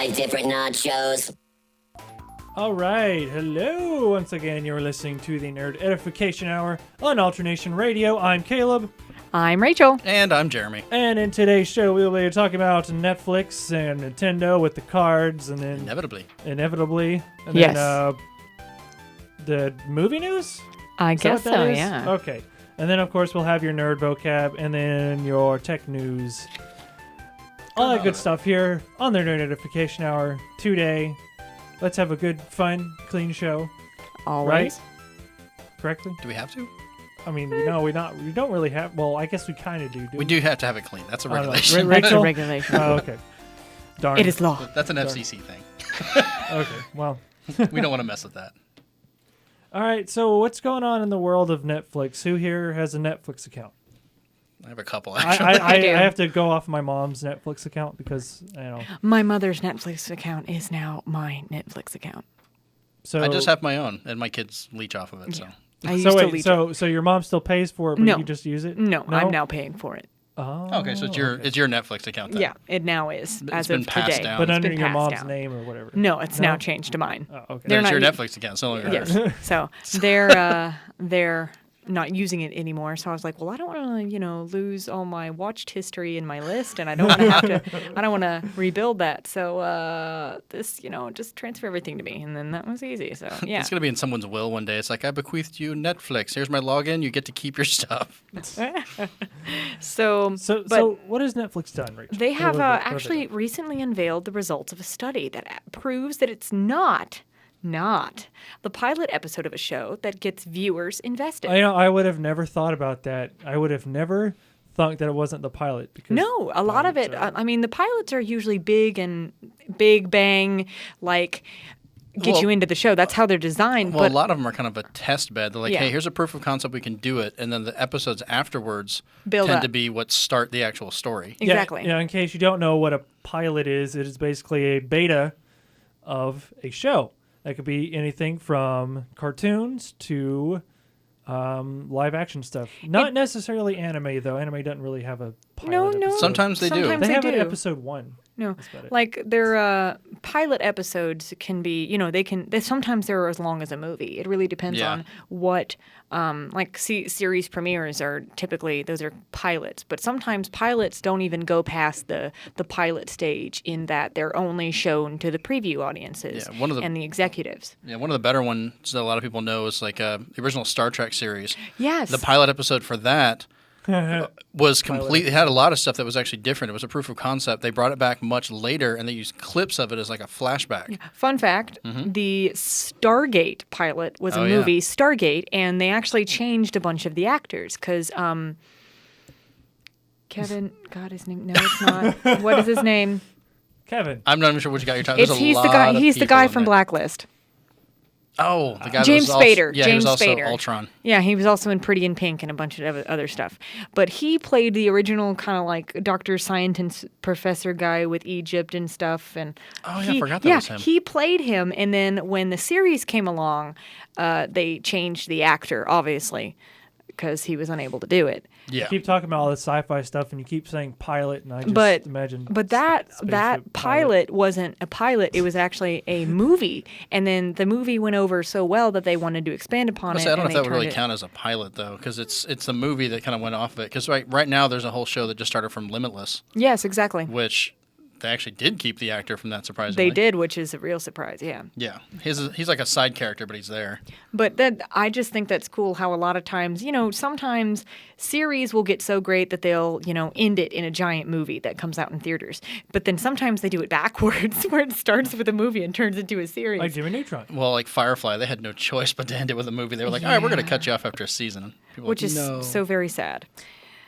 like different nachos. All right, hello. Once again, you're listening to the Nerd Edification Hour on Alternation Radio. I'm Caleb. I'm Rachel. And I'm Jeremy. And in today's show, we'll be talking about Netflix and Nintendo with the cards, and then inevitably, and yes. then the movie news. I Is guess that what that so. is? Yeah. Okay, and then of course we'll have your nerd vocab, and then your tech news. All that good stuff here on the Nerd Edification Hour today. Let's have a good, fun, clean show. Always. Right? Correctly? Do we have to? I mean, no, we don't really have. Well, I guess we kind of do. We do have to have it clean. That's a I don't know. regulation. That's Rachel? a regulation. Oh, okay. Darn. It is law. That's an FCC thing. Okay. Well. We don't want to mess with that. All right. So, what's going on in the world of Netflix? Who here has a Netflix account? I have a couple, I actually. do. have to go off my mom's Netflix account because My mother's Netflix account is now my Netflix account. So I just have my own, and my kids leech off of it. So I used So to wait. leech So your mom still pays for it, but No. you just use it? No, I'm now paying for it. Oh. okay, so it's your Netflix account then. Yeah, it now is It's as been of passed today. down. But It's under been your passed mom's down. name or whatever. No, it's now changed to mine. Oh, okay. They're Then it's not your u- Netflix account. It's no longer Yes. hers. So they're not using it anymore. So I was like, well, I don't want to, lose all my watched history in my list, and I don't want to have to. I don't want to rebuild that. So this, just transfer everything to me, and then that was easy. So yeah. It's going to be in someone's will one day. It's like, I bequeathed you Netflix. Here's my login. You get to keep your stuff. So What has Netflix done, Rachel? they have What have they actually done? recently unveiled the results of a study that proves that it's not the pilot episode of a show that gets viewers invested. I would have never thought about that. I would have never thought that it wasn't the pilot because No, a lot of it. pilots are- I mean, the pilots are usually big bang, like get Well- you into the show. That's how they're designed. Well, but a lot of them are kind of a test bed. They're like, Yeah. hey, here's a proof of concept. We can do it. And then the episodes afterwards Build tend up. to be what start the actual story. exactly. Yeah, in case you don't know what a pilot is, it is basically a beta of a show. That could be anything from cartoons to live action stuff. Not necessarily anime, though. Anime doesn't really have a pilot No, episode. Sometimes they do. Sometimes They have do. an episode 1. No, That's about it. like their pilot episodes can be, sometimes they're as long as a movie. It really depends Yeah. on what, series premieres are typically, those are pilots. But sometimes pilots don't even go past the pilot stage in that they're only shown to the preview audiences Yeah, one of the- and the executives. Yeah, one of the better ones that a lot of people know is like the original Star Trek series. Yes. The pilot episode for that was completely had a lot of stuff that was actually different. It was a proof of concept. They brought it back much later, and they used clips of it as like a flashback. Fun fact, the Stargate pilot was Oh, a yeah. movie, Stargate, and they actually changed a bunch of the actors because Kevin, God, his name, no, it's not. What is his name? Kevin. I'm not even sure what you got your time. There's a He's lot the guy. of He's the people guy in from there. Blacklist. Oh, the guy James that was Spader. Yeah, James he was also Spader. Ultron. Yeah, he was also in Pretty in Pink and a bunch of other stuff. But he played the original kind of like Dr. Scientist professor guy with Egypt and stuff. And Oh, yeah, I forgot that was him. he played him. And then when the series came along, they changed the actor, obviously, because he was unable to do it. Yeah. You keep talking about all this sci-fi stuff, and you keep saying pilot, and I just But imagine. that spaceship pilot wasn't a pilot; it was actually a movie. And then the movie went over so well that they wanted to expand upon I it. don't know and if they that would really turned it- count as a pilot though, because it's the movie that kind of went off of it. Because right now there's a whole show that just started from Limitless, Yes, exactly. which they actually did keep the actor from that surprisingly. They did, which is a real surprise. Yeah. Yeah, he's like a side character, but he's there. But then I just think that's cool how a lot of times, sometimes series will get so great that they'll, end it in a giant movie that comes out in theaters. But then sometimes they do it backwards, where it starts with a movie and turns into a series. Like Jimmy Neutron. Well, like Firefly, they had no choice but to end it with a movie. They were like, all right, we're going to cut you off after a season. And people were which like, is no. so very sad.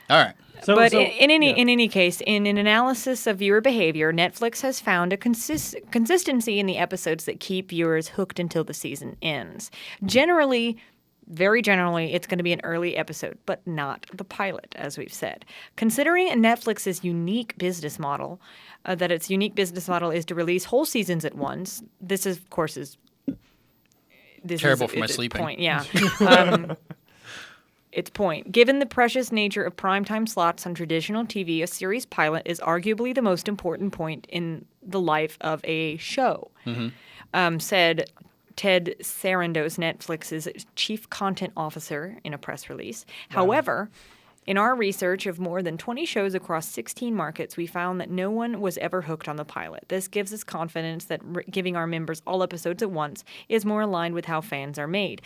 All right. But in any case, in an analysis of viewer behavior, Netflix has found a consistency in the episodes that keep viewers hooked until the season ends. Generally, very generally, it's going to be an early episode, but not the pilot, as we've said. Considering Netflix's unique business model, that its unique business model is to release whole seasons at once. This, of course, is Terrible for my is a sleeping. point. Yeah. its point. Given the precious nature of primetime slots on traditional TV, a series pilot is arguably the most important point in the life of a show, said Ted Sarandos, Netflix's chief content officer, in a press release. Wow. However, in our research of more than 20 shows across 16 markets, we found that no one was ever hooked on the pilot. This gives us confidence that giving our members all episodes at once is more aligned with how fans are made,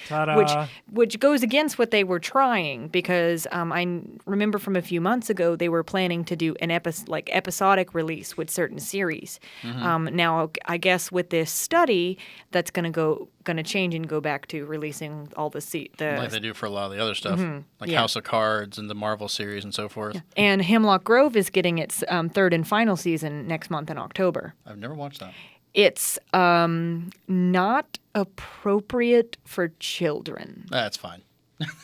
which goes against what they were trying, because I remember from a few months ago they were planning to do an episodic release with certain series. Now, I guess with this study, that's going to change and go back to releasing all the like they do for a lot of the other stuff, like House of Cards and the Marvel series and so forth. Yeah. And Hemlock Grove is getting its third and final season next month in October. I've never watched that. It's not appropriate for children. That's fine.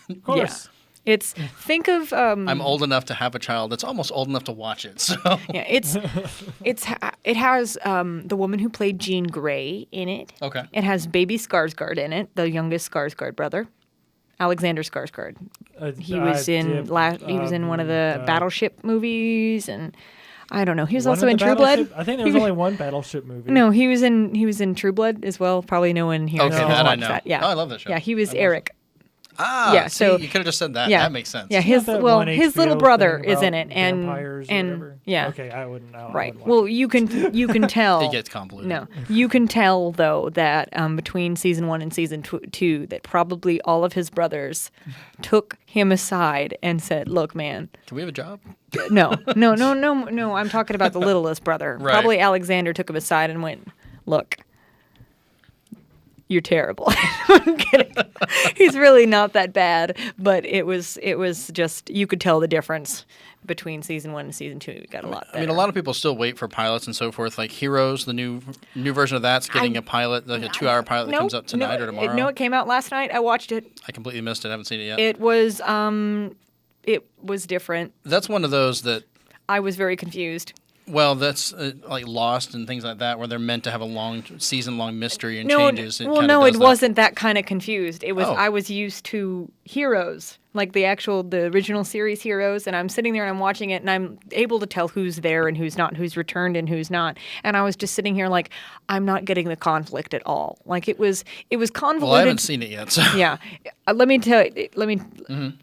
Of course. Yeah. Think of I'm old enough to have a child that's almost old enough to watch it. So yeah, it has the woman who played Jean Grey in it. Okay. It has baby Skarsgård in it, the youngest Skarsgård brother, Alexander Skarsgård. He was in one of the Battleship movies, and I don't know. He was also in True Blood. I think there was only one Battleship movie. No, he was in True Blood as well. Probably no one here. Okay, that I know. That. Yeah. Oh, I love that show. Yeah, he was Eric. Ah, yeah. So you could have just said that. Yeah, that makes sense. Yeah, his little brother is in it, and yeah. Okay, I wouldn't know. Right. Well, you can tell. It gets convoluted. No, you can tell though that between season 1 and season 2, that probably all of his brothers took him aside and said, "Look, man, can we have a job?" No. I'm talking about the littlest brother. Right. Probably Alexander took him aside and went, "Look, you're terrible." I'm kidding. He's really not that bad, but it was just, you could tell the difference between season 1 and season 2. We got a lot better. I mean, a lot of people still wait for pilots and so forth. Like Heroes, the new version of that's getting a pilot, like a 2-hour pilot that comes up tonight or tomorrow. No, it came out last night. I watched it. I completely missed it. I haven't seen it yet. It was different. That's one of those that I was very confused. Well, that's like Lost and things like that, where they're meant to have a long season-long mystery and changes. It wasn't that kind of confused. It was I was used to Heroes, like the original series Heroes, and I'm sitting there and I'm watching it, and I'm able to tell who's there and who's not, who's returned and who's not. And I was just sitting here like, I'm not getting the conflict at all. Like it was convoluted. Well, I haven't seen it yet. So. Yeah, let me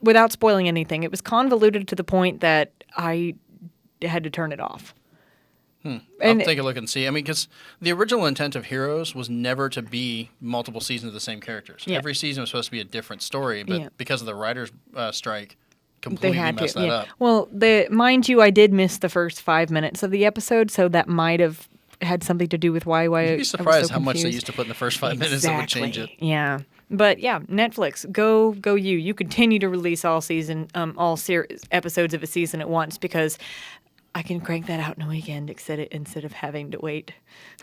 without spoiling anything, it was convoluted to the point that I had to turn it off. I'll take a look and see. I mean, because the original intent of Heroes was never to be multiple seasons of the same characters. Yeah. Every season was supposed to be a different story, but because of the writers' strike, completely messed that up. Well, mind you, I did miss the first 5 minutes of the episode, so that might have had something to do with why You'd be surprised how much they used to put in the first 5 minutes that would change it. Yeah. But yeah, Netflix, go you. You continue to release all episodes of a season at once, because I can crank that out in a weekend instead of having to wait.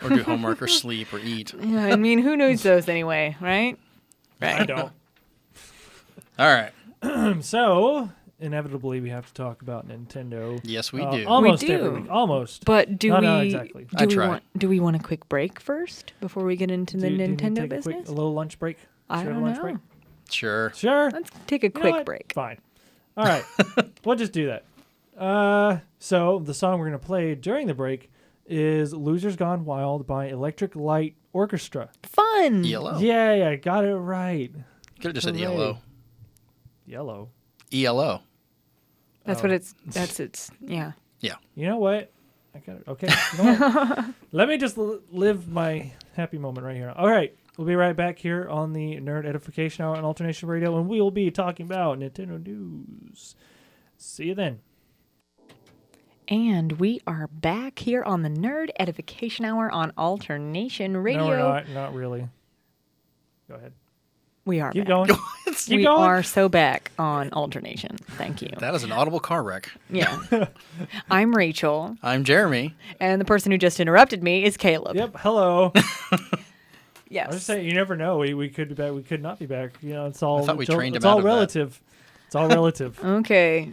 Or do homework or sleep or eat. Yeah, I mean, who knows those anyway, right? I don't. All right. So, inevitably, we have to talk about Nintendo. Yes, we do. Almost we do. every week. Almost. But not exactly. Do we want a quick break first before we get into the Nintendo business? A little lunch break? I don't know. Sure. Let's take a quick break. Fine. All right. We'll just do that. So the song we're going to play during the break is Losers Gone Wild by Electric Light Orchestra. Fun. ELO. Yeah, I got it right. Could have just said ELO. Yellow. ELO. That's what it's, yeah. Yeah. You know what? I got it. Okay. You know what? Let me just live my happy moment right here. All right. We'll be right back here on the Nerd Edification Hour on Alternation Radio, and we will be talking about Nintendo news. See you then. And we are back here on the Nerd Edification Hour on Alternation Radio. No, we're not. Not really. Go ahead. We are Keep back. going. We are so back on Alternation. Thank you. That is an audible car wreck. Yeah. I'm Rachel. I'm Jeremy. And the person who just interrupted me is Caleb. Yep. Hello. Yes. I was saying, you never know. We could be back. We could not be back. You know, it's all. I thought we trained him it's out all of relative. It's all relative. Okay.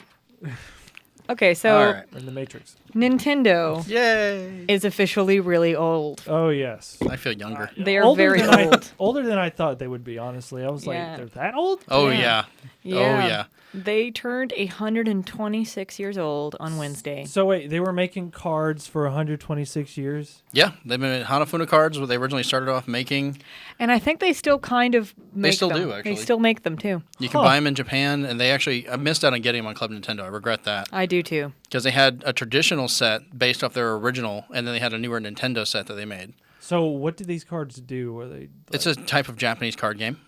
Okay, so all right. In the Matrix. Nintendo Yay! is officially really old. Oh, yes. I feel younger. They are very old. Older than I thought they would be, honestly. I was Yeah. like, they're that old? Oh, Yeah. yeah. Oh, yeah. They turned 126 years old on Wednesday. So wait, they were making cards for 126 years? Yeah, they've been Hanafuna cards, what they originally started off making. And I think they still kind of make still them. do, actually. They still make them, too. You can buy them in Japan, and they actually, I missed out on getting them on Club Nintendo. I regret that. I do, too. Because they had a traditional set based off their original, and then they had a newer Nintendo set that they made. So what do these cards do? Are they? It's a type of Japanese card game.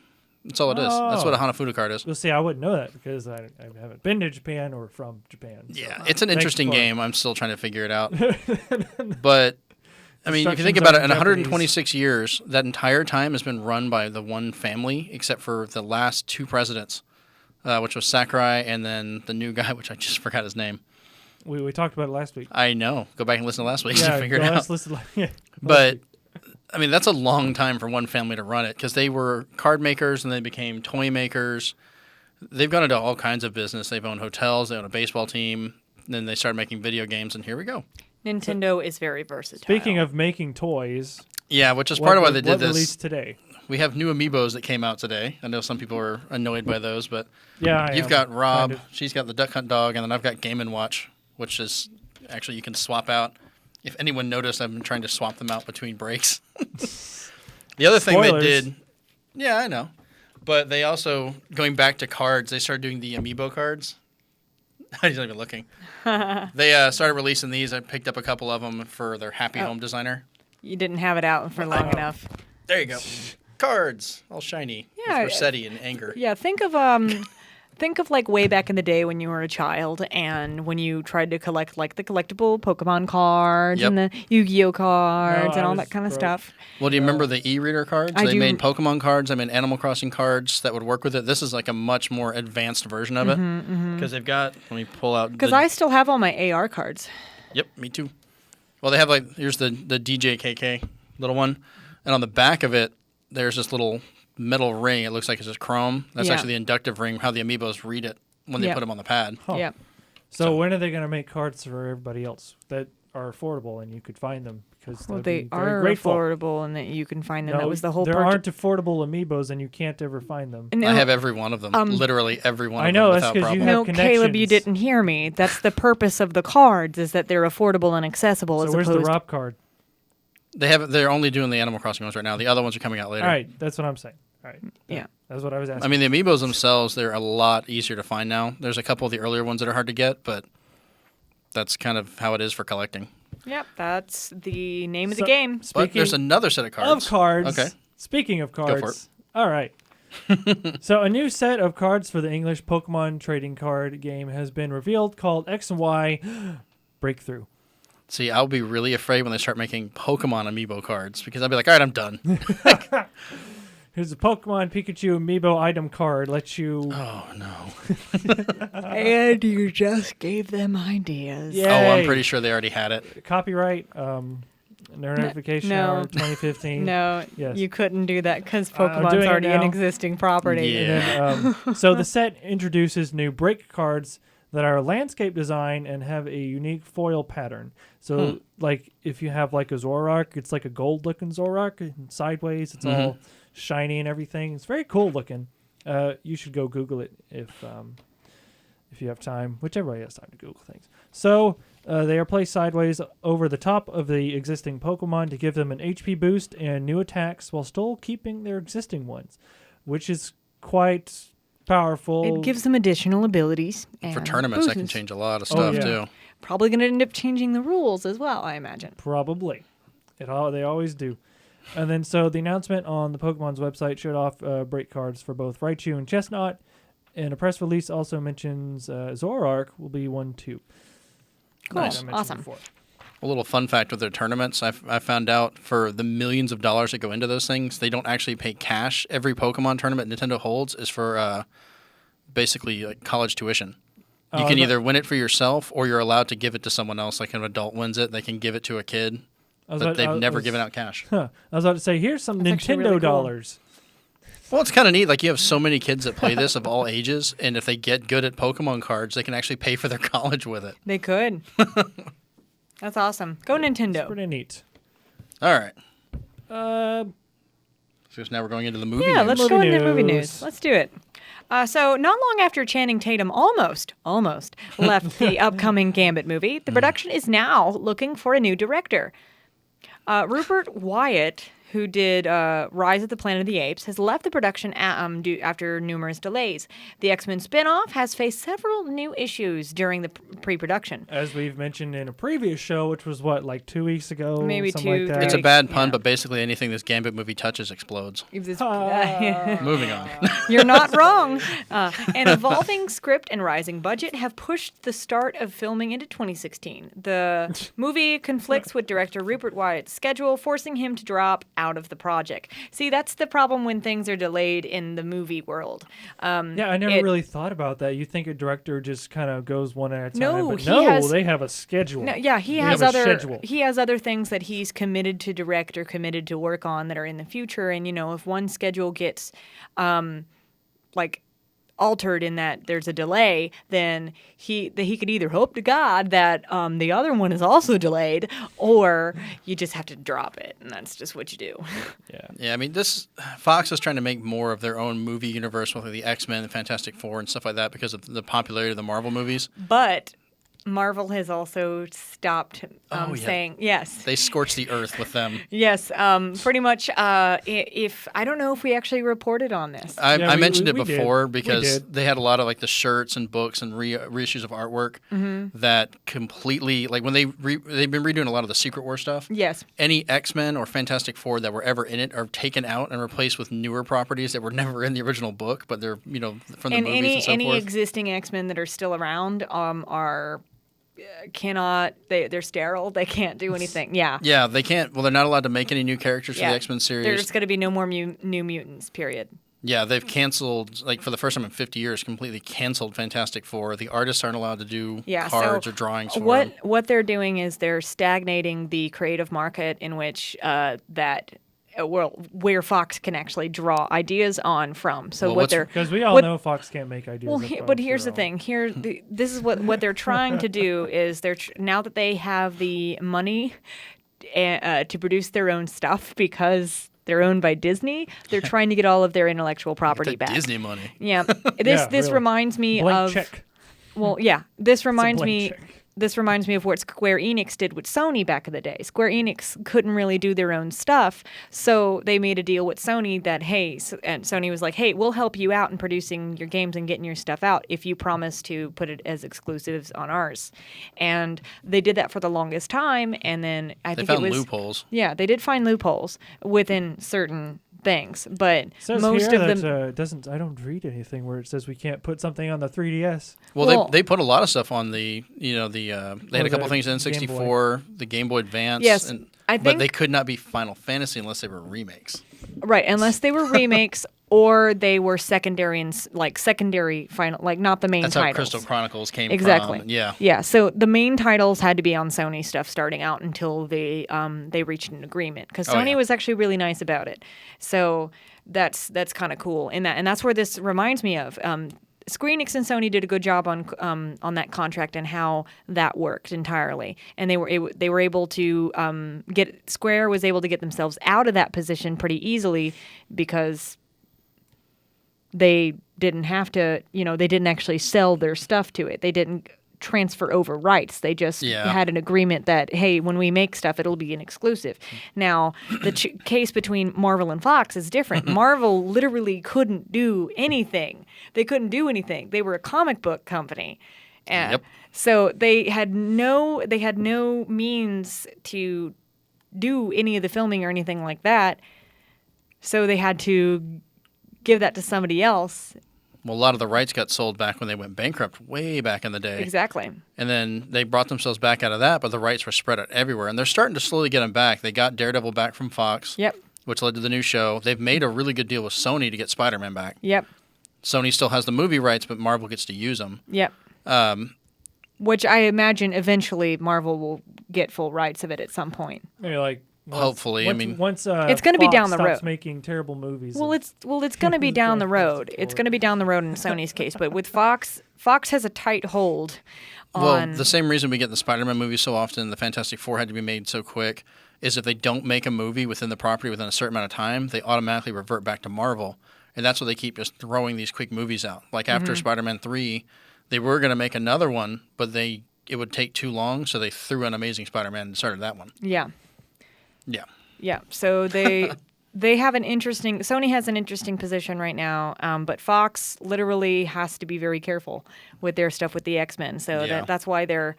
That's all it is. That's what a Hanafuda card is. Well, see, I wouldn't know that because I haven't been to Japan or from Japan. So. Yeah, it's an interesting game. I'm still trying to figure it out. But But, I mean, if you think about it, in Instructions are in 126 years, that entire time has been run by the one family, except for the last two presidents, which was Sakurai and then the new guy, which I just forgot his name. we talked about it last week. I know. Go back and listen to last week Yeah, to figure it out. Yeah, But, I mean, that's a long time for one family to run it because they were card makers and they became toy makers. They've gone into all kinds of business. They've owned hotels. They own a baseball team. Then they started making video games, and here we go. Nintendo is very versatile. Speaking of making toys, Yeah, which is part of why they did what this. released today? We have new amiibos that came out today. I know some people are annoyed by those, but Yeah, you've got Rob. kind of. She's got the Duck Hunt dog, and then I've got Game & Watch, which is actually you can swap out. If anyone noticed, I've been trying to swap them out between breaks. The other thing Spoilers. they did, yeah, I know, but they also, going back to cards, they started doing the amiibo cards. He's not even looking. They started releasing these. I picked up a couple of them for their Happy Home Designer. You didn't have it out for long enough. There you go. Cards, all shiny. Yeah, with Rossetti and anger. Yeah, think of like way back in the day when you were a child and when you tried to collect like the collectible Pokemon cards Yep. and the Yu-Gi-Oh cards No, and I all was that kind of broke. stuff. Well, do you remember the e-reader cards? I They do. made Pokemon cards. I mean, Animal Crossing cards that would work with it. This is like a much more advanced version of it because they've got. Let me pull out. Because I still have all my AR cards. Yep, me too. Well, they have like here's the DJKK little one, and on the back of it, there's this little metal ring. It looks like it's just chrome. That's Yeah. actually the inductive ring. How the amiibos read it when they Yep. put them on the pad. Huh. Yeah. So when are they going to make cards for everybody else that are affordable and you could find them? Because Well, they'd they be very are grateful. affordable and that you can find them. No, That was the whole there purpose. aren't affordable amiibos and you can't ever find them. No, I have every one of them. Literally every one I of know, them that's without 'cause you problem. have no, Caleb, you connections. didn't hear me. That's the purpose of the cards is that they're affordable and accessible So as where's the opposed Rob card? They're only doing the Animal Crossing ones right now. The other ones are coming out later. All right, that's what I'm saying. All right. Yeah. That's what I was asking. I mean, the amiibos themselves, they're a lot easier to find now. There's a couple of the earlier ones that are hard to get, but that's kind of how it is for collecting. Yep, that's the name of the So- game. But Speaking there's another set of cards. of cards. Okay. Speaking of for it. cards. All right. So a new set of cards for the English Pokemon trading card game has been revealed called X and Y Breakthrough. See, I'll be really afraid when they start making Pokemon amiibo cards because I'll be like, all right, I'm done. Here's a Pokemon Pikachu amiibo item card. Lets you. Oh, no. And you just gave them ideas. Yeah. Oh, I'm Yay. pretty sure they already had it. Copyright. Nerd Edification no. Hour 2015. No, Yes. you couldn't do that because I'm Pokemon's doing it already an now. existing property. Yeah. And then, so the set introduces new break cards that are landscape design and have a unique foil pattern. So, like, if you have like a Zoroark, it's like a gold-looking Zoroark, and sideways. It's all shiny and everything. It's very cool looking. You should go Google it if you have time, which everybody has time to Google things. So they are placed sideways over the top of the existing Pokemon to give them an HP boost and new attacks while still keeping their existing ones, which is quite powerful. It gives them additional abilities. For and tournaments, that can boosters. change a lot of Oh, stuff, yeah. too. Probably going to end up changing the rules as well, I imagine. Probably. They always do. And then so the announcement on the Pokemon's website showed off break cards for both Raichu and Chestnut. And a press release also mentions Zoroark will be one too. Cool. Like I mentioned Awesome. before. A little fun fact with their tournaments, I found out for the millions of dollars that go into those things, they don't actually pay cash. Every Pokemon tournament Nintendo holds is for basically like college tuition. You Oh, can I either win it for yourself or you're allowed to give it to someone else. Like an adult wins it, they can give it to a kid, but they've never given out cash. I was about to say, here's some That's actually Nintendo really cool. dollars. Well, it's kind of neat. Like you have so many kids that play this of all ages, and if they get good at Pokemon cards, they can actually pay for their college with it. They could. That's awesome. Go Nintendo. It's pretty neat. All right. Uh, So now we're going into the movie Yeah, news. let's go into movie news. news. Let's do it. So not long after Channing Tatum almost left the upcoming Gambit movie, the production is now looking for a new director. Rupert Wyatt, who did Rise of the Planet of the Apes, has left the production after numerous delays. The X-Men spin-off has faced several new issues during the pre-production. As we've mentioned in a previous show, which was like 2 weeks ago? Maybe something 2, like that. 3 It's a bad pun, Yeah. but basically anything this Gambit movie touches explodes. Moving on. You're not wrong. An evolving script and rising budget have pushed the start of filming into 2016. The movie conflicts with director Rupert Wyatt's schedule, forcing him to drop out of the project. See, that's the problem when things are delayed in the movie world. Yeah, I never really thought about that. You think a director just kind of goes one at a time, No, but he no, has- they have a schedule. No, yeah, he They has have a other schedule. he has other things that he's committed to direct or committed to work on that are in the future. And if one schedule gets like altered in that there's a delay, then he could either hope to God that the other one is also delayed, or you just have to drop it, and that's just what you do. Yeah. Yeah, I mean, Fox is trying to make more of their own movie universe with the X-Men and Fantastic Four and stuff like that because of the popularity of the Marvel movies. But Marvel has also stopped Yeah. saying yes. They scorch the earth with them. Yes, pretty much. If I don't know if we actually reported on this. I Yeah, mentioned we it before did. because did. they had a lot of the shirts and books and reissues of artwork that completely when they've been redoing a lot of the Secret War stuff. Yes. Any X-Men or Fantastic Four that were ever in it are taken out and replaced with newer properties that were never in the original book, but they're from the And movies and so any forth. existing X-Men that are still around are they're sterile. They can't do anything. Yeah. Yeah, they can't. Well, they're not allowed to make any new characters for the X-Men series. There's going to be no more New Mutants. Period. Yeah, they've canceled, for the first time in 50 years, completely canceled Fantastic Four. The artists aren't allowed to do cards or drawings for them. What they're doing is they're stagnating the creative market in which where Fox can actually draw ideas on from. So Because we all know Fox can't make ideas. Well, but here's the thing. This is what they're trying to do is now that they have the money to produce their own stuff because they're owned by Disney, they're trying to get all of their intellectual property back. Disney money. Yeah. This really. reminds me Blank of check. Well, yeah. This reminds blank me. check. This reminds me of what Square Enix did with Sony back in the day. Square Enix couldn't really do their own stuff, so they made a deal with Sony that, and Sony was like, hey, we'll help you out in producing your games and getting your stuff out if you promise to put it as exclusives on ours. And they did that for the longest time, and then I think it was... They found loopholes. Yeah, they did find loopholes within certain things, but It says most here of that, them... doesn't. I don't read anything where it says we can't put something on the 3DS. Well, they put a lot of stuff on they had a couple the things in Game N64, the Game Boy Advance. Yes, but they could not be Final Fantasy unless they were remakes. Right, unless they were remakes or they were secondary final, not the main That's titles. how Crystal Chronicles came Exactly. from. Yeah. Yeah. So the main titles had to be on Sony stuff starting out until they reached an agreement because Sony was actually really nice about it. So that's kind of cool in that, and that's where this reminds me of. Square Enix and Sony did a good job on that contract and how that worked entirely, and they were able to Square was able to get themselves out of that position pretty easily because they didn't have to, they didn't actually sell their stuff to it. They didn't transfer over rights. They just had an agreement that, hey, when we make stuff, it'll be an exclusive. Now, the case between Marvel and Fox is different. Marvel literally couldn't do anything. They couldn't do anything. They were a comic book company. Yep. So they had no means to do any of the filming or anything like that. So they had to give that to somebody else. Well, a lot of the rights got sold back when they went bankrupt way back in the day. Exactly. And then they brought themselves back out of that, but the rights were spread out everywhere. And they're starting to slowly get them back. They got Daredevil back from Fox, Yep. which led to the new show. They've made a really good deal with Sony to get Spider-Man back. Yep. Sony still has the movie rights, but Marvel gets to use them. Yep. Which I imagine eventually Marvel will get full rights of it at some point. Maybe Hopefully, once it's going to be down the road. Making terrible movies. Well, it's going to be down the road. It's going to be down the road in Sony's case, but with Fox has a tight hold on. Well, the same reason we get the Spider-Man movies so often, the Fantastic Four had to be made so quick, is if they don't make a movie within the property within a certain amount of time, they automatically revert back to Marvel, and that's what they keep just throwing these quick movies out. Like after Spider-Man 3, they were going to make another one, but it would take too long, so they threw in Amazing Spider-Man and started that one. Yeah. Yeah. Yeah. So they have Sony has an interesting position right now, but Fox literally has to be very careful with their stuff with the X-Men. So that's why they're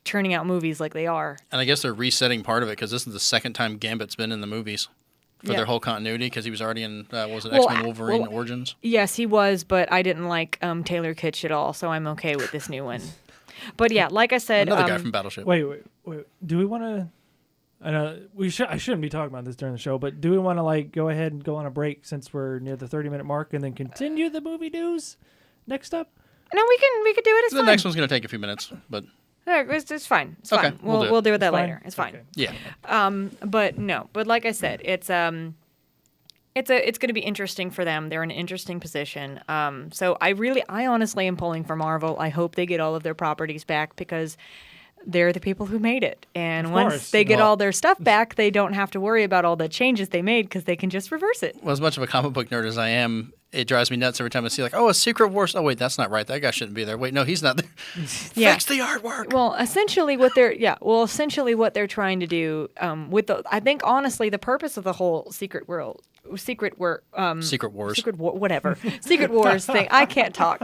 churning out movies like they are. And I guess they're resetting part of it because this is the second time Gambit's been in the movies for their whole continuity because he was already in, X-Men Wolverine Origins? Yes, he was, but I didn't like Taylor Kitsch at all, so I'm okay with this new one. But yeah, like I said... Another guy from Battleship. Wait. Do we want to... I know I shouldn't be talking about this during the show, but do we want to go ahead and go on a break since we're near the 30-minute mark and then continue the movie news next up? No, we can do it. It's fine. The next one's going to take a few minutes, but... It's fine. It's okay, fine. We'll do that later. It's fine. Okay. Yeah. But like I said, it's going to be interesting for them. They're in an interesting position. So I honestly am pulling for Marvel. I hope they get all of their properties back because they're the people who made it. And once they get all their stuff back, they don't have to worry about all the changes they made because they can just reverse it. Well, as much of a comic book nerd as I am, it drives me nuts every time I see a Secret Wars. Oh, wait, that's not right. That guy shouldn't be there. Wait, no, he's not there. Fix the artwork. Well, essentially what they're trying to do I think honestly the purpose of the whole Secret Wars thing. I can't talk.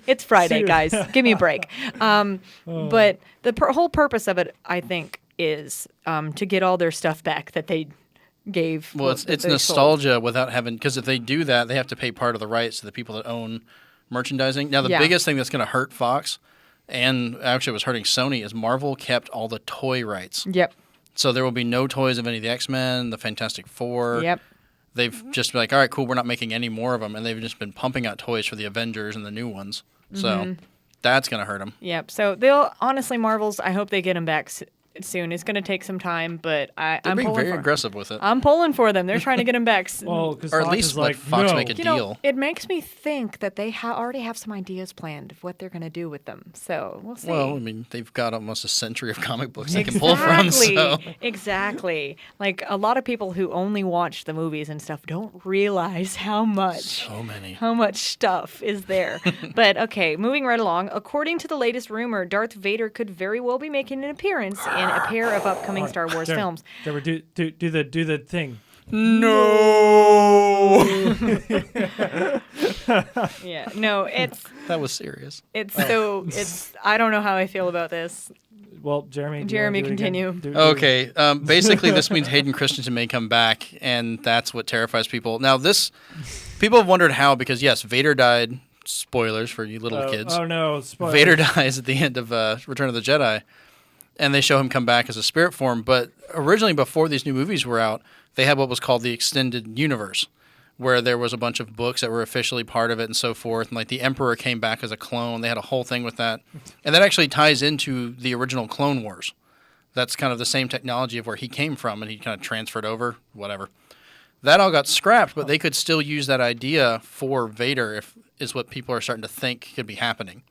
It's Friday, guys. Give me a break. But the whole purpose of it, I think, is to get all their stuff back that they gave. Well, it's nostalgia without having, because if they do that, they have to pay part of the rights to the people that own merchandising. Now, the biggest thing that's going to hurt Fox, and actually was hurting Sony, is Marvel kept all the toy rights. Yep. So there will be no toys of any of the X-Men, the Fantastic Four. Yep. They've just been like, all right, cool, we're not making any more of them, and they've just been pumping out toys for the Avengers and the new ones. So that's going to hurt them. Yep. So Marvel's, I hope they get them back soon. It's going to take some time, but I'm being very aggressive with it. I'm pulling for them. They're trying to get them back. Well, or at least let Fox make a deal. It makes me think that they already have some ideas planned of what they're going to do with them. So we'll see. Well, I mean, they've got almost a century of comic books they can pull from. So. Exactly. Like a lot of people who only watch the movies and stuff don't realize how much stuff is there. But okay, moving right along. According to the latest rumor, Darth Vader could very well be making an appearance in a pair of upcoming Star Wars films. Do the thing. No. Yeah, no, that was serious. I don't know how I feel about this. Well, Jeremy, continue. Okay, basically this means Hayden Christensen may come back, and that's what terrifies people. Now, people have wondered how, because yes, Vader died. Spoilers for you little kids. Oh no, spoilers. Vader dies at the end of Return of the Jedi. And they show him come back as a spirit form. But originally, before these new movies were out, they had what was called the Extended Universe, where there was a bunch of books that were officially part of it and so forth. And like the Emperor came back as a clone. They had a whole thing with that. And that actually ties into the original Clone Wars. That's kind of the same technology of where he came from, and he kind of transferred over, whatever. That all got scrapped, but they could still use that idea for Vader, is what people are starting to think could be happening.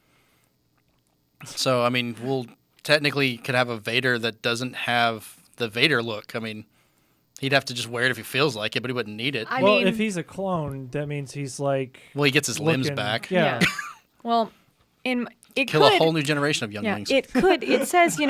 So, I mean, we'll... technically could have a Vader that doesn't have the Vader look. I mean, he'd have to just wear it if he feels like it, but he wouldn't need it. I mean, if he's a clone, that means he's like... Well, he gets his limbs back. Yeah. Well, Kill a whole new generation of younglings. Yeah, it could. It says, that...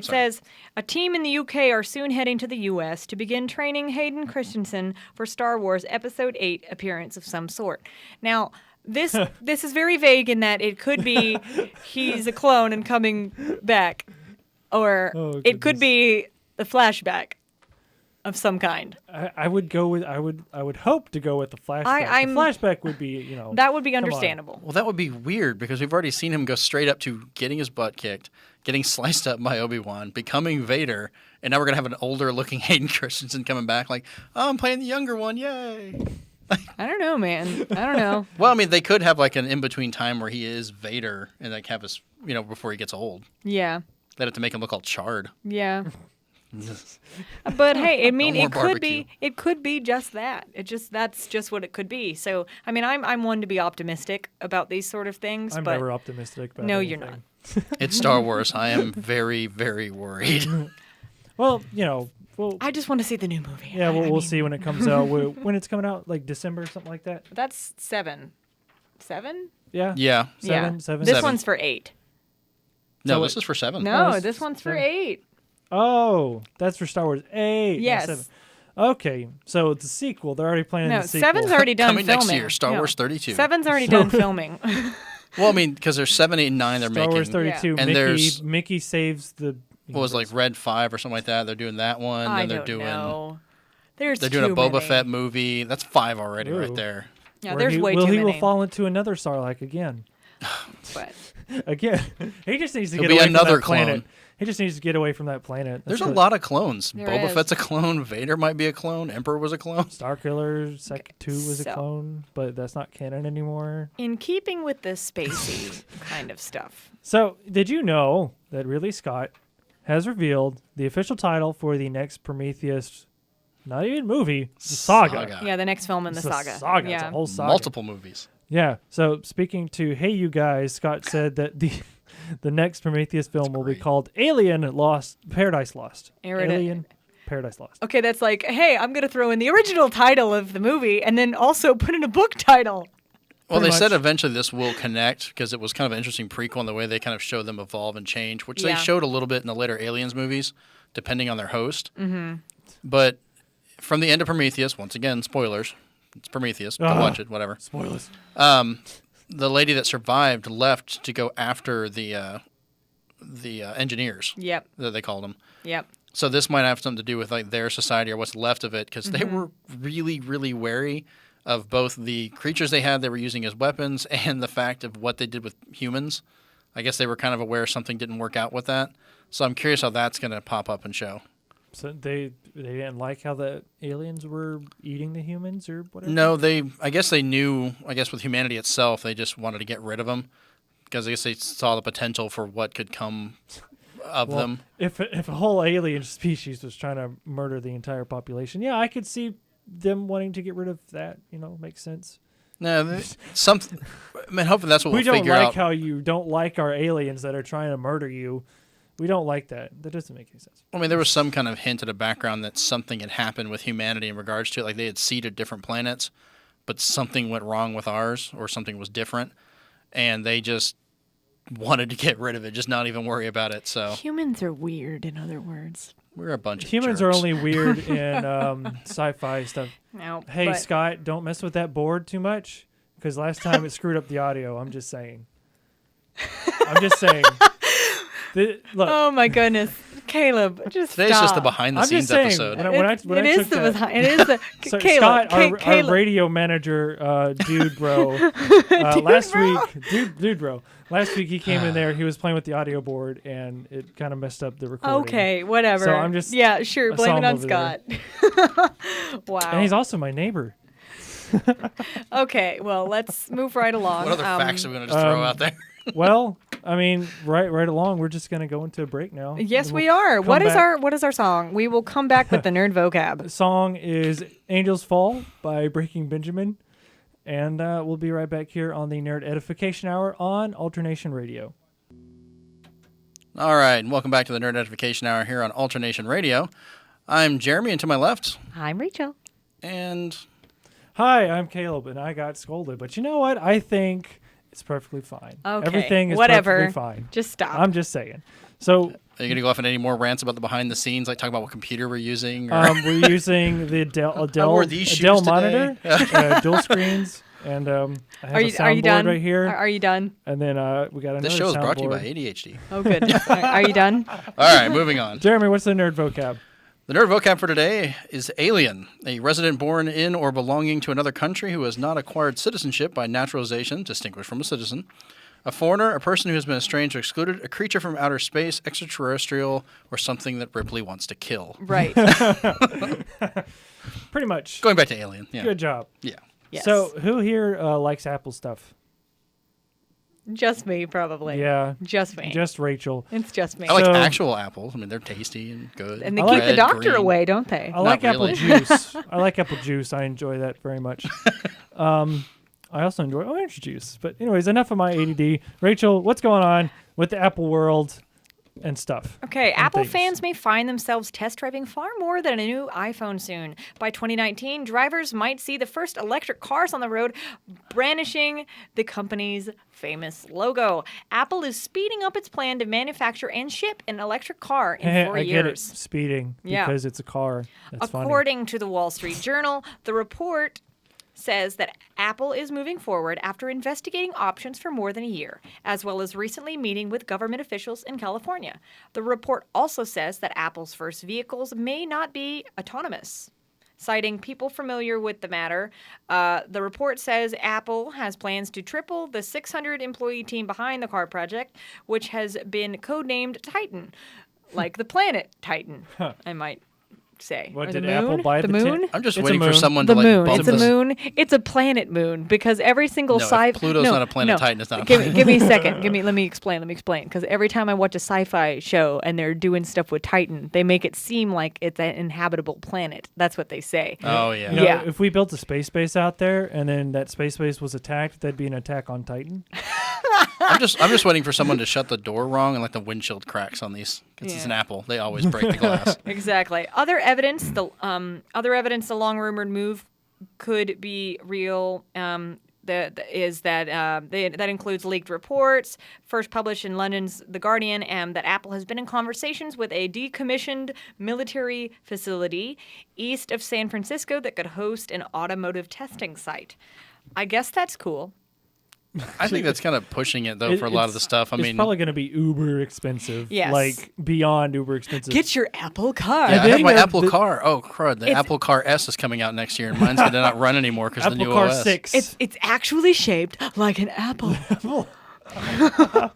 says, a team in the UK are soon heading to the US to begin training Hayden Christensen for Star Wars Episode 8 appearance of some sort. Now... This is very vague in that it could be he's a clone and coming back, or it could be the flashback of some kind. I would hope to go with the flashback. The flashback would be, that would be understandable. Well, that would be weird because we've already seen him go straight up to getting his butt kicked, getting sliced up by Obi-Wan, becoming Vader, and now we're gonna have an older looking Hayden Christensen coming back like, oh, I'm playing the younger one, yay. I don't know, man. I don't know. Well, I mean, they could have like an in-between time where he is Vader and like have his, before he gets old. Yeah. They'd have to make him look all charred. Yeah. But hey, I mean, more it could be just that. That's just what it could be. So, I mean, I'm one to be optimistic about these sort of things. I'm but never optimistic about no, anything. you're not. It's Star Wars. I am very, very worried. Well, I just want to see the new movie. yeah, we'll see when it comes out. When it's coming out, like December, something like that. That's 7. 7? Yeah. Yeah. Seven. This Seven. one's for 8. No, So this is for 7. No, this this is one's for 7. 8. Oh, that's for Star Wars 8. not Yes. 7. Okay, so it's a sequel. They're already planning No, the sequel. 7's already done Coming filming. next year, Star No. Wars 32. 7's already done filming. Well, I mean, because there's 7, 8, and 9 they're Star making. Wars 32. And there's- Mickey saves the. What was it, like Red 5 or something like that? They're doing that one. I Then they're don't doing know. they're doing a too Boba many. Fett movie. That's 5 already Ooh. right there. Yeah, where there's way he too many. will fall into another Sarlacc again. But Again, he just needs to He'll get be away from another that planet. clone. He just needs to get away from that planet. There's That's a what- lot of clones. There Boba is. Fett's a clone. Vader might be a clone. Emperor was a clone. Starkiller Sec 2 was a So- clone, but that's not canon anymore. in keeping with the spacey kind of stuff. So, did you know that Ridley Scott has revealed the official title for the next Prometheus, not even movie, saga. Yeah, the next film in the It's a saga. saga. Yeah. It's a whole saga. Multiple movies. Yeah. So, speaking to Hey You Guys, Scott said that the next Prometheus film will be great. called Paradise Lost. Alien Paradise Lost. Okay, that's like, hey, I'm going to throw in the original title of the movie and then also put in a book title. Well, they Pretty said much. eventually this will connect because it was kind of an interesting prequel in the way they kind of showed them evolve and change, which they Yeah. showed a little bit in the later Aliens movies, depending on their host. Mm-hmm. But from the end of Prometheus, once again, spoilers. It's Prometheus. Go watch it, whatever. Spoilers. The lady that survived left to go after the engineers Yep, that they called them. yep. So this might have something to do with like their society or what's left of it, because they Mm-hmm. were really, really wary of both the creatures they had were using as weapons and the fact of what they did with humans. I guess they were kind of aware something didn't work out with that. So I'm curious how that's going to pop up and show. So they didn't like how the aliens were eating the humans or whatever? No, I guess they knew, with humanity itself, they just wanted to get rid of them because I guess they saw the potential for what could come of Well, them. If a whole alien species was trying to murder the entire population, yeah, I could see them wanting to get rid of that. Makes sense. No, hopefully that's what We we'll don't figure like out. how you don't like our aliens that are trying to murder you. We don't like that. That doesn't make any sense. I mean, there was some kind of hint at a background that something had happened with humanity in regards to it. Like they had seeded different planets, but something went wrong with ours or something was different. And they just wanted to get rid of it, just not even worry about it. So Humans are weird, in other words. we're a bunch of Humans jerks. are only weird in sci-fi stuff. No, Hey, but Scott, don't mess with that board too much because last time it screwed up the audio. I'm just saying. Look, oh my goodness, Caleb, just Today's stop. just the behind the I'm scenes just saying. episode. When I It took is the that- behind. It is the So Caleb. Scott, our Caleb. radio manager, dude bro, last week, dude bro, last week he came in there. He was playing with the audio board, and it kind of messed up the recording. Okay, whatever. So I'm just- yeah, sure. I Blame saw it him on over Scott. Wow. And he's also my neighbor. Okay, well, let's move right along. What other facts are we going to just throw out there? Well, I mean, right along. We're just gonna go into a break now. Yes, We'll we are. come What is back. our song? We will come back with the nerd vocab. The song is "Angels Fall" by Breaking Benjamin, and we'll be right back here on the Nerd Edification Hour on Alternation Radio. All right, and welcome back to the Nerd Edification Hour here on Alternation Radio. I'm Jeremy, and to my left, I'm Rachel. and Hi, I'm Caleb, and I got scolded, but you know what? I think it's perfectly fine. Okay, Everything is whatever. perfectly fine. Just stop. I'm just saying. So are you going to go off on any more rants about the behind the scenes, like talk about what computer we're using? Or we're using the Dell wore these shoes Dell today. monitor, dual screens, and I have are a you soundboard done? right here. Are you done? And then we got another This show is brought to you by soundboard. ADHD. Oh, good. Are you done? All right, moving on. Jeremy, what's the nerd vocab? The nerd vocab for today is alien, a resident born in or belonging to another country who has not acquired citizenship by naturalization, distinguished from a citizen. A foreigner, a person who has been estranged or excluded, a creature from outer space, extraterrestrial, or something that Ripley wants to kill. Right. Pretty much. Going back to alien. Yeah. Good job. Yeah. Yes. So, who here likes Apple stuff? Just me, probably. Yeah. Just me. Just Rachel. It's just me. I like So- actual apples. I mean, they're tasty and good. And they I keep like the doctor green. away, don't they? I like apple really. juice. I like apple juice. I enjoy that very much. I also enjoy orange juice. But anyways, enough of my ADD. Rachel, what's going on with the Apple world and stuff? Okay, and Apple things? fans may find themselves test driving far more than a new iPhone soon. By 2019, drivers might see the first electric cars on the road brandishing the company's famous logo. Apple is speeding up its plan to manufacture and ship an electric car in 4 I get it. years. Speeding Yeah. because it's a car. That's funny. According to the Wall Street Journal, the report says that Apple is moving forward after investigating options for more than a year, as well as recently meeting with government officials in California. The report also says that Apple's first vehicles may not be autonomous. Citing people familiar with the matter, the report says Apple has plans to triple the 600-employee team behind the car project, which has been codenamed Titan, like the planet Titan, I might say. What, Or did the moon? Apple buy the the moon? I'm just It's a waiting for moon. someone The to like moon. bump It's a this. moon. It's a planet moon because every single No, if sci-fi. Pluto's not a planet, Titan is not a give planet. Give me a second. Let me explain. Because every time I watch a sci-fi show and they're doing stuff with Titan, they make it seem like it's an inhabitable planet. That's what they say. Oh yeah. You know, Yeah. if we built a space base out there and then that space base was attacked, that'd be an attack on Titan. I'm just waiting for someone to shut the door wrong and like the windshield cracks on these. Because it's Yeah. an Apple. They always break the glass. Exactly. Other evidence, the long rumored move could be real. That includes leaked reports, first published in London's The Guardian, and that Apple has been in conversations with a decommissioned military facility east of San Francisco that could host an automotive testing site. I guess that's cool. I think that's kind of pushing it though for a lot of the stuff. I it's mean, probably going to be uber expensive. Yes. Like beyond uber expensive. Get your Apple car. yeah, I then have my you have Apple the- car. Oh crud! The It's- Apple Car S is coming out next year, and mine's gonna not run anymore because the Apple new Car OS. 6. It's actually shaped like an apple. And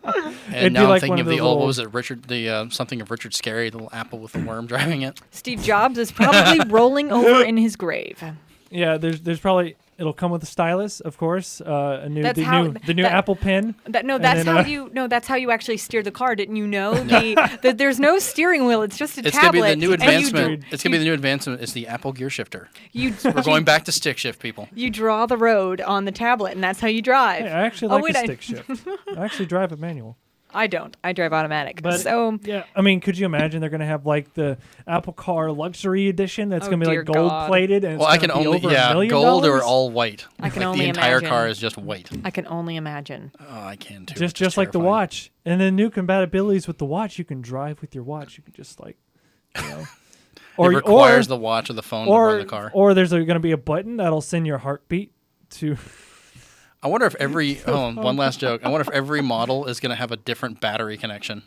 It'd be now I'm like thinking one of of the those old, little- what was it, Richard? The something of Richard Scarry, the little apple with the worm driving it. Steve Jobs is probably rolling over in his grave. Yeah, there's probably it'll come with a stylus, of course. The new that- Apple Pen. That's then, that's how you actually steer the car. Didn't you know? There's no steering wheel. It's just a It's gonna be tablet. the new and you advancement. It's gonna be the new advancement. It's the Apple gear shifter. You We're going back to stick shift, people. You draw the road on the tablet, and that's how you drive. Hey, I actually like the stick shift. I actually drive a manual. I don't. I drive automatic. But so yeah, I mean, could you imagine they're gonna have like the Apple Car Luxury Edition that's Oh, gonna be dear like gold God. plated and Well, it's I can gonna be only over $1 million? gold or all white. I can like only the entire imagine. car is just white. I can only imagine. Oh, I can too. just like the watch, and then new compatibilities with the watch. You can drive with your watch. You can just like, you know, It requires the watch or the phone to run the car. Or there's going to be a button that'll send your heartbeat to. I wonder if every one last joke. I wonder if every model is going to have a different battery connection.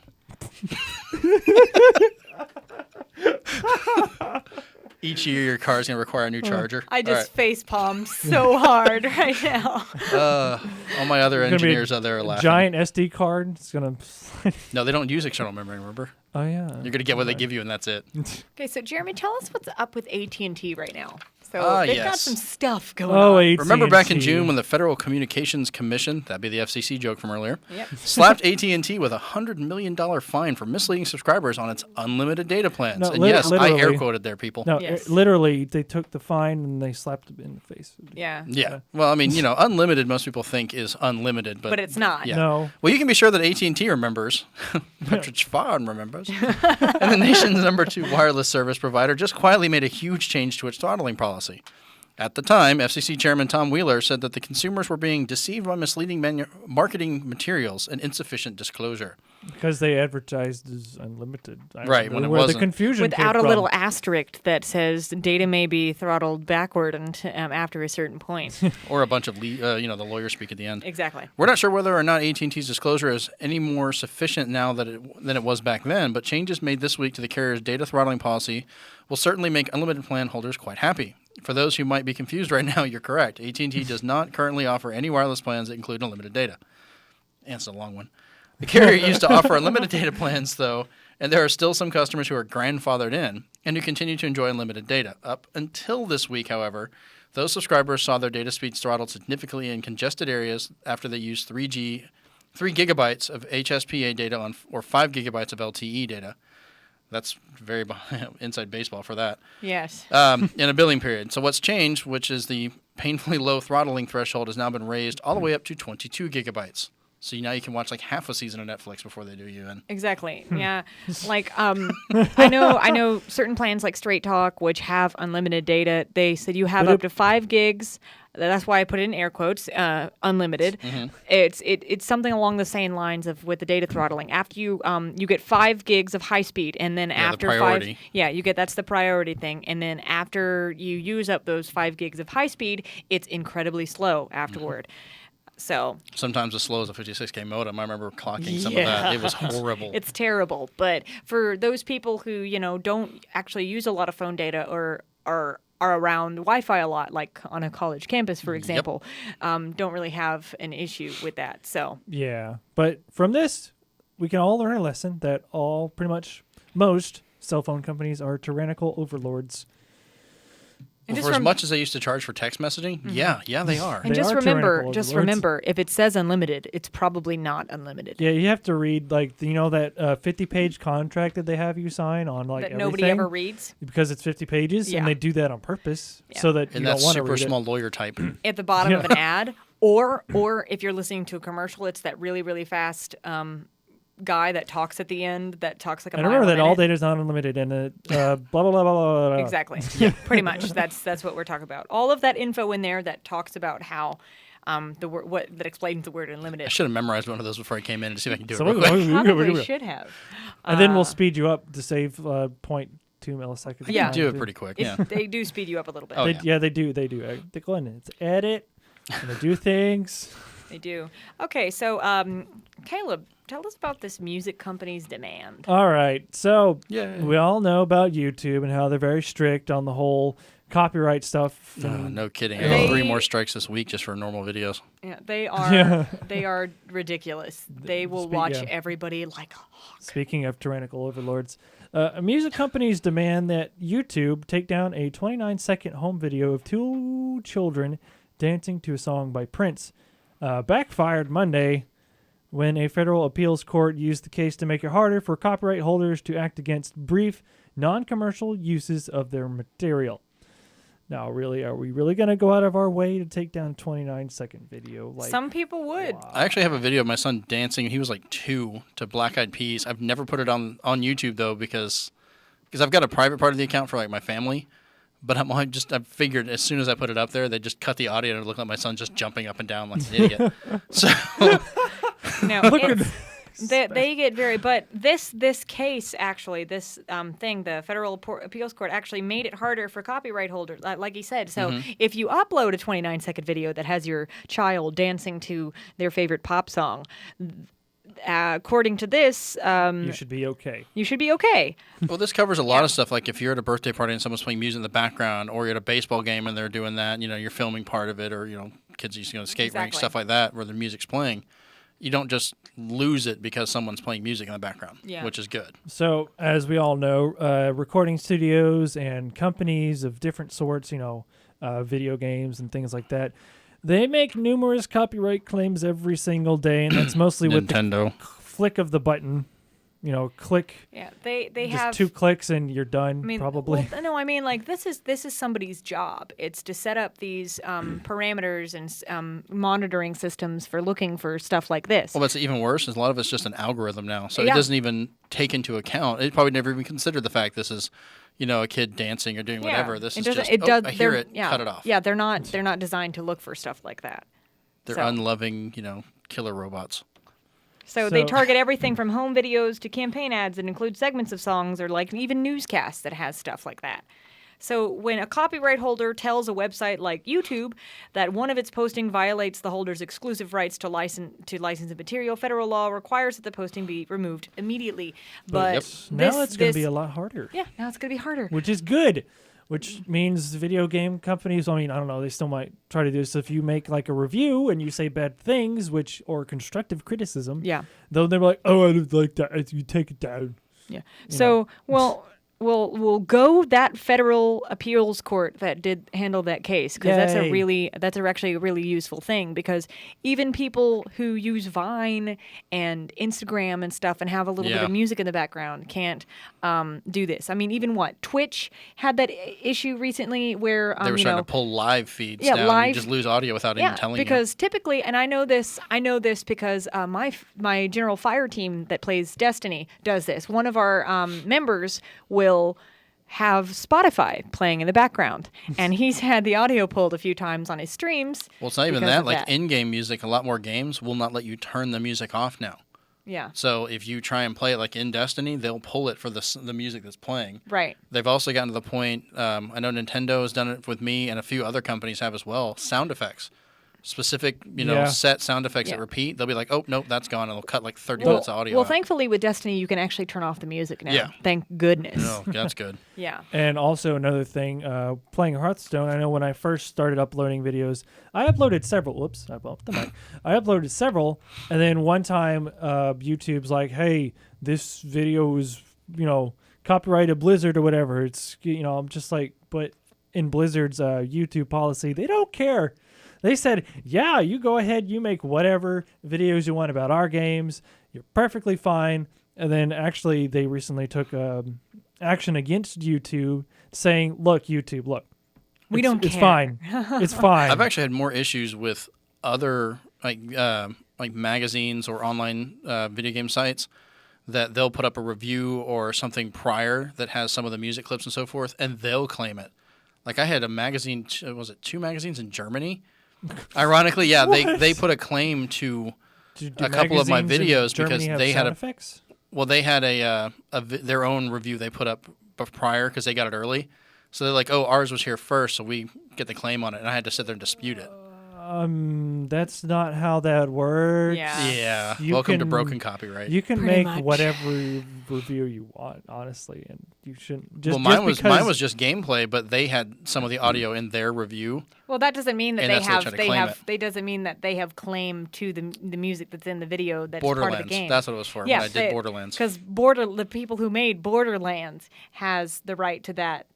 Each year, your car is going to require a new charger. I All just face palm so hard right now. right. All my other It's gonna be a engineers out there are laughing. giant SD card. It's gonna. No, they don't use external memory. Remember, Oh yeah. you're going to get what they give you, and that's it. Okay, so Jeremy, tell us what's up with AT&T right now. So Ah, they've got yes. some stuff going Oh, on. AT&T. Remember back in June when the Federal Communications Commission, that'd be the FCC joke from earlier, Yep. slapped AT&T with a $100 million fine for misleading subscribers on its unlimited data plans. No, And yes, I air literally. quoted there, people. No, Yes. literally, they took the fine and they slapped it in the face. Yeah. Yeah. Well, I mean, unlimited most people think is unlimited, but But it's not. Yeah. No. Well, you can be sure that AT&T remembers, Patrick Farn remembers, and the nation's number 2 wireless service provider just quietly made a huge change to its throttling policy. At the time, FCC Chairman Tom Wheeler said that the consumers were being deceived by misleading marketing materials and insufficient disclosure. Because they advertised as unlimited. I Right, don't know when it where wasn't. the confusion Without came a little from. asterisk that says data may be throttled backward after a certain point. Or a bunch of, the lawyer speak at the end. Exactly. We're not sure whether or not AT&T's disclosure is any more sufficient now than it was back then, but changes made this week to the carrier's data throttling policy will certainly make unlimited plan holders quite happy. For those who might be confused right now, you're correct. AT&T does not currently offer any wireless plans that include unlimited data. And it's a long one. The carrier used to offer unlimited data plans, though, and there are still some customers who are grandfathered in and who continue to enjoy unlimited data. Up until this week, however, those subscribers saw their data speeds throttled significantly in congested areas after they used 3G 3 gigabytes of HSPA data or 5 gigabytes of LTE data. That's very inside baseball for that. Yes. In a billing period. So what's changed, which is the painfully low throttling threshold, has now been raised all the way up to 22 gigabytes. So now you can watch like half a season of Netflix before they do you in. Exactly. Yeah. Like I know certain plans like Straight Talk, which have unlimited data. They said you have up to 5 gigs. That's why I put it in air quotes, unlimited. Mm-hmm. It's something along the same lines of with the data throttling. After you get 5 gigs of high speed, and then after the priority. 5, that's the priority thing. And then after you use up those 5 gigs of high speed, it's incredibly slow afterward. Mm-hmm. So sometimes as slow as a 56K modem. I remember clocking some of that. It was horrible. It's terrible. But for those people who, don't actually use a lot of phone data or are around Wi-Fi a lot, like on a college campus, for example, don't really have an issue with that. So yeah, but from this, we can all learn a lesson that most cell phone companies are tyrannical overlords. Well, for as much as they used to charge for text messaging, yeah, they are. And just remember, if it says unlimited, it's probably not unlimited. Yeah, you have to read that 50-page contract that they have you sign on that everything. Nobody ever reads because it's 50 pages, and they do that on purpose so that you don't want to read it. And that's super small lawyer type at the bottom of an ad, or if you're listening to a commercial, it's that really really fast. Guy that talks at the end that talks like a mile a minute. Remember that all data is not unlimited and blah, blah, blah, blah, blah, blah. Exactly. Yeah, pretty much. That's what we're talking about. All of that info in there that talks about how that explains the word unlimited. I should have memorized one of those before I came in to see if I can do it real quick. Probably should have. And then we'll speed you up to save 0.2 milliseconds. Yeah. Do it pretty quick. Yeah. They do speed you up a little bit. Oh, they do. They go in and it's edit and they do things. They do. Okay, so Caleb, tell us about this music company's demand. All right. So we all know about YouTube and how they're very strict on the whole copyright stuff. No kidding. I got 3 more strikes this week just for normal videos. Yeah, they are they are ridiculous. They will watch everybody like a hawk. Speaking of tyrannical overlords, music companies demand that YouTube take down a 29-second home video of 2 children dancing to a song by Prince. Backfired Monday when a federal appeals court used the case to make it harder for copyright holders to act against brief, non-commercial uses of their material. Now, really, are we really going to go out of our way to take down 29-second video? Some people would. Wow. I actually have a video of my son dancing. He was like 2 to Black Eyed Peas. I've never put it on YouTube, though, because I've got a private part of the account for my family. But I figured as soon as I put it up there, they just cut the audio and it looked like my son just jumping up and down like an idiot. So no, they get very. But this case actually, this thing, the federal appeals court actually made it harder for copyright holders, like he said. So if you upload a 29-second video that has your child dancing to their favorite pop song, according to this, you should be okay. You should be okay. Well, this covers a lot of stuff. Like if you're at a birthday party and someone's playing music in the background, or you're at a baseball game and they're doing that, you're filming part of it, or kids used to go to skate rink, stuff like that, where the music's playing. You don't just lose it because someone's playing music in the background, which is good. So, as we all know, recording studios and companies of different sorts, video games and things like that, they make numerous copyright claims every single day, and that's mostly with Nintendo. The flick of the button. Click. Yeah, they just have 2 clicks and you're done. Probably. Well, no, I mean this is somebody's job. It's to set up these parameters and monitoring systems for looking for stuff like this. Well, what's even worse is a lot of it's just an algorithm now, so it doesn't even take into account. It probably never even considered the fact this is, a kid dancing or doing whatever. This is just I hear it, cut it off. Yeah, they're not designed to look for stuff like that. They're unloving, killer robots. So they target everything from home videos to campaign ads that include segments of songs or even newscasts that has stuff like that. So when a copyright holder tells a website like YouTube that one of its posting violates the holder's exclusive rights to license the material, federal law requires that the posting be removed immediately. But now it's going to be a lot harder. Yeah, now it's going to be harder. Which is good. Which means video game companies, I don't know, they still might try to do this. If you make a review and you say bad things, or constructive criticism, yeah, though they're like, oh, I don't like that. You take it down. Yeah. So, well, we'll go that federal appeals court that did handle that case, because that's actually a really useful thing, because even people who use Vine and Instagram and stuff and have a little bit of music in the background can't do this. I mean, even Twitch had that issue recently where they were trying to pull live feeds down. You just lose audio without even telling you. Because typically, and I know this because my General Fire team that plays Destiny does this. One of our members will have Spotify playing in the background, and he's had the audio pulled a few times on his streams. Well, it's not even that. Like in-game music, a lot more games will not let you turn the music off now. Yeah. So if you try and play it like in Destiny, they'll pull it for the music that's playing. Right. They've also gotten to the point, I know Nintendo has done it with me, and a few other companies have as well, sound effects. Specific, set sound effects that repeat. They'll be like, oh, nope, that's gone, and they'll cut like 30 minutes of audio Well, out. thankfully with Destiny, you can actually turn off the music now. Yeah. Thank goodness. No, that's good. Yeah. And also another thing, playing Hearthstone, I know when I first started uploading videos, I uploaded several. Whoops, I bumped the mic. I uploaded several, and then one time YouTube's like, hey, this video is, copyrighted Blizzard or whatever. It's, I'm just like, but in Blizzard's YouTube policy, they don't care. They said, yeah, you go ahead, you make whatever videos you want about our games. You're perfectly fine. And then actually they recently took action against YouTube saying, look, YouTube, look. We don't care. It's fine. It's fine. I've actually had more issues with other like magazines or online video game sites that they'll put up a review or something prior that has some of the music clips and so forth, and they'll claim it. Like I had a magazine, was it 2 magazines in Germany? Ironically, yeah, they put a claim to a couple of my videos because they had effects? Well, they had their own review they put up prior because they got it early. So they're like, oh, ours was here first, so we get the claim on it, and I had to sit there and dispute it. That's not how that works. Yeah. Welcome to broken copyright. You can Pretty make much. whatever review you want, honestly, and you shouldn't. Just, mine was just gameplay, but they had some of the audio in their review. Well, that doesn't mean that And they doesn't mean that they have claim to the music that's in the video that's part of the game. That's what it was for. Yeah, I did Borderlands. Because the people who made Borderlands has the right to that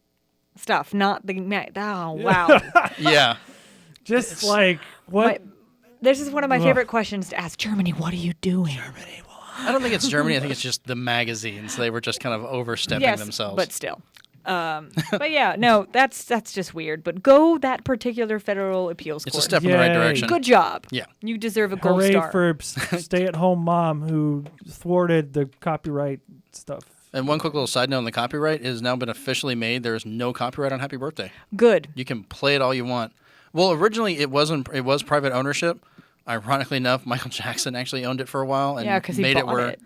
stuff, not the oh wow. Yeah. Just like what? This is one of my favorite questions to ask. Germany, what are you doing? Germany. I don't think it's Germany. I think it's just the magazines. They were just kind of overstepping themselves. But still. But yeah, no, that's just weird. But go that particular federal appeals court. It's a step in the right direction. Good job. Yeah. You deserve a gold Hooray star. for stay-at-home mom who thwarted the copyright stuff. And one quick little side note on the copyright, it has now been officially made. There is no copyright on Happy Birthday. Good. You can play it all you want. Well, originally it was private ownership. Ironically enough, Michael Jackson actually owned it for a while and made it where.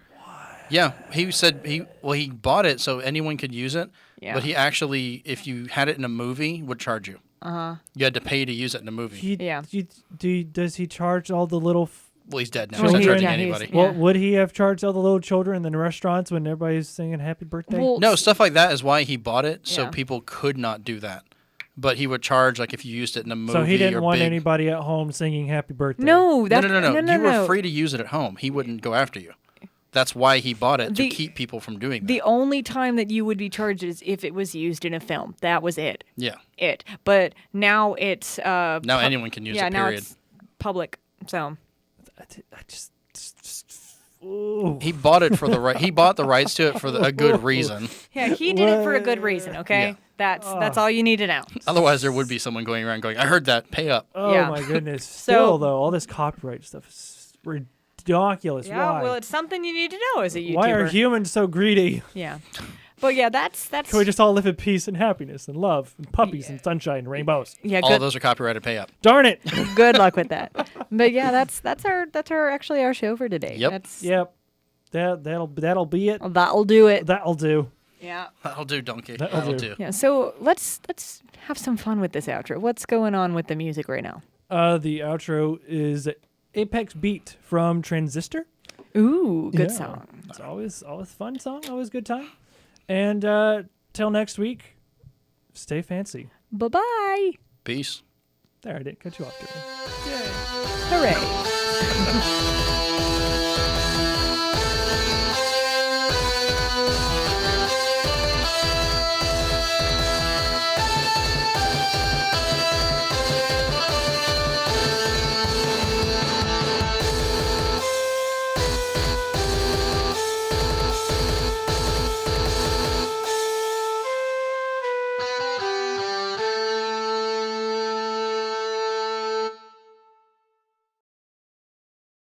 Yeah, he said he bought it so anyone could use it. Yeah. But he actually, if you had it in a movie, would charge you. You had to pay to use it in a movie. Does he charge all the little? Well, he's dead now. He's not charging anybody. Well, would he have charged all the little children in the restaurants when everybody's singing "Happy Birthday"? Well, no, stuff like that is why he bought it, so people could not do that. But he would charge like if you used it in a movie. So he didn't want anybody at home singing "Happy Birthday." No. You were free to use it at home. He wouldn't go after you. That's why he bought it, to keep people from doing that. The only time that you would be charged is if it was used in a film. That was it. Yeah. But now it's... now anyone can use it, period. Now it's public, so... I just he bought it for the right. He bought the rights to it for a good reason. Yeah, he did it for a good reason. Okay, that's all you need to know. Otherwise, there would be someone going around going, "I heard that. Pay up." Oh my goodness! Still, though, all this copyright stuff is ridiculous. Yeah, why? well, it's something you need to know as a YouTuber. Why are humans so greedy? Yeah, but yeah, that's. Can we just all live in peace and happiness and love and puppies and sunshine and rainbows? Yeah, all of those are copyrighted. Pay up. Darn it! Good luck with that. But yeah, that's our show for today. Yep. That'll be it. That'll do it. That'll do. Yeah. That'll do, donkey. That'll do. Yeah. So let's have some fun with this outro. What's going on with the music right now? The outro is Apex Beat from Transistor. Ooh, good song. It's always fun song. Always good time. And till next week, stay fancy. Bye-bye. Peace. There, I didn't cut you off, did I? Yay. Hooray.